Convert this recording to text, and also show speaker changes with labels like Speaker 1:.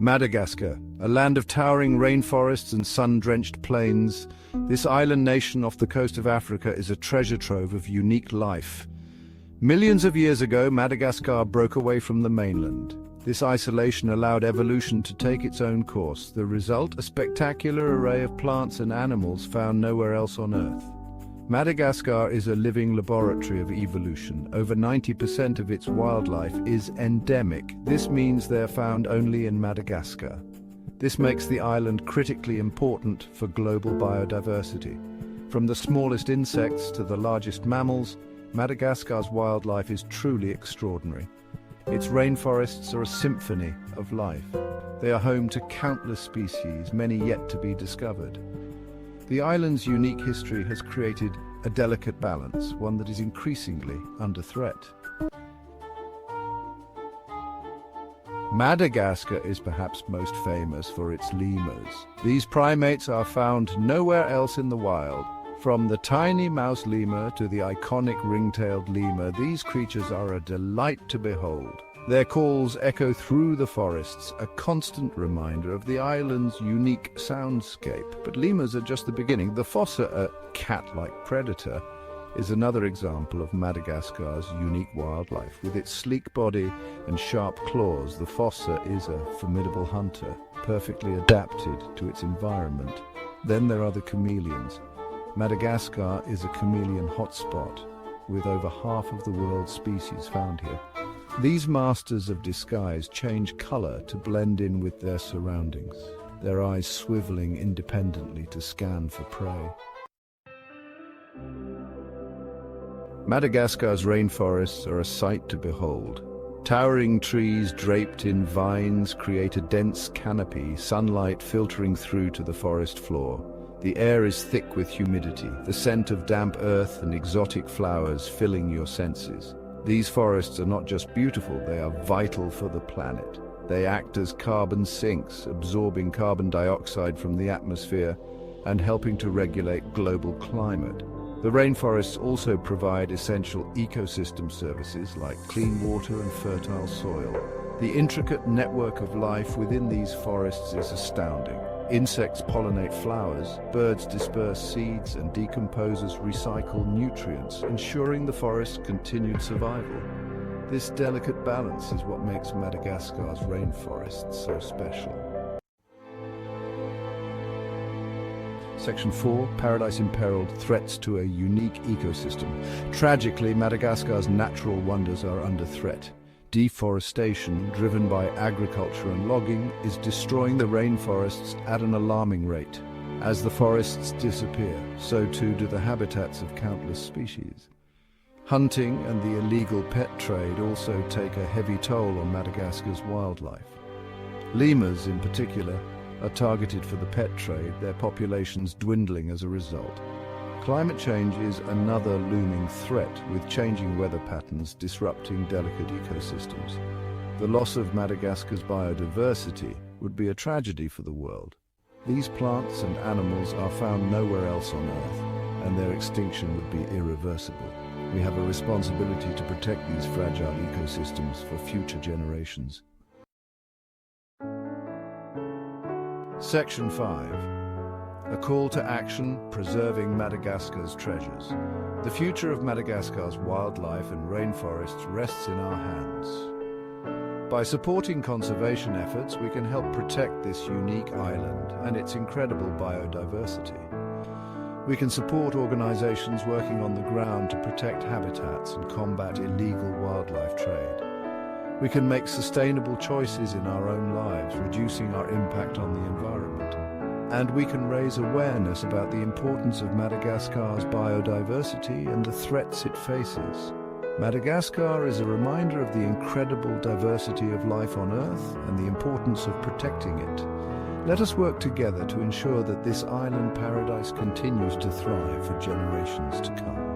Speaker 1: Madagascar, a land of towering rainforests and sun-drenched plains, this island nation off the coast of Africa is a treasure trove of unique life. Millions of years ago, Madagascar broke away from the mainland. This isolation allowed evolution to take its own course. The result, a spectacular array of plants and animals found nowhere else on Earth. Madagascar is a living laboratory of evolution. Over 90% of its wildlife is endemic. This means they're found only in Madagascar. This makes the island critically important for global biodiversity. From the smallest insects to the largest mammals, Madagascar's wildlife is truly extraordinary. Its rainforests are a symphony of life. They are home to countless species, many yet to be discovered. The island's unique history has created a delicate balance, one that is increasingly under threat. Madagascar is perhaps most famous for its lemurs. These primates are found nowhere else in the wild. From the tiny mouse lemur to the iconic ring-tailed lemur, these creatures are a delight to behold. Their calls echo through the forests, a constant reminder of the island's unique soundscape. But lemurs are just the beginning. The fossa, a cat-like predator, is another example of Madagascar's unique wildlife. With its sleek body and sharp claws, the fossa is a formidable hunter, perfectly adapted to its environment. Then there are the chameleons. Madagascar is a chameleon hotspot, with over half of the world's species found here. These masters of disguise change color to blend in with their surroundings, their eyes swiveling independently to scan for prey. Madagascar's rainforests are a sight to behold. Towering trees draped in vines create a dense canopy, sunlight filtering through to the forest floor. The air is thick with humidity, the scent of damp earth and exotic flowers filling your senses. These forests are not just beautiful, they are vital for the planet. They act as carbon sinks, absorbing carbon dioxide from the atmosphere and helping to regulate global climate. The rainforests also provide essential ecosystem services like clean water and fertile soil. The intricate network of life within these forests is astounding. Insects pollinate flowers, birds disperse seeds, and decomposers recycle nutrients, ensuring the forest's continued survival. This delicate balance is what makes Madagascar's rainforests so special. Section 4, Paradise Imperiled, Threats to a Unique Ecosystem. Tragically, Madagascar's natural wonders are under threat. Deforestation, driven by agriculture and logging, is destroying the rainforests at an alarming rate. As the forests disappear, so too do the habitats of countless species. Hunting and the illegal pet trade also take a heavy toll on Madagascar's wildlife. Lemurs, in particular, are targeted for the pet trade, their populations dwindling as a result. Climate change is another looming threat, with changing weather patterns disrupting delicate ecosystems. The loss of Madagascar's biodiversity would be a tragedy for the world. These plants and animals are found nowhere else on Earth, and their extinction would be irreversible. We have a responsibility to protect these fragile ecosystems for future generations. Section 5. A call to action, preserving Madagascar's treasures. The future of Madagascar's wildlife and rainforests rests in our hands. By supporting conservation efforts, we can help protect this unique island and its incredible biodiversity. We can support organizations working on the ground to protect habitats and combat illegal wildlife trade. We can make sustainable choices in our own lives, reducing our impact on the environment. And we can raise awareness about the importance of Madagascar's biodiversity and the threats it faces. Madagascar is a reminder of the incredible diversity of life on Earth and the importance of protecting it. Let us work together to ensure that this island paradise continues to thrive for generations to come.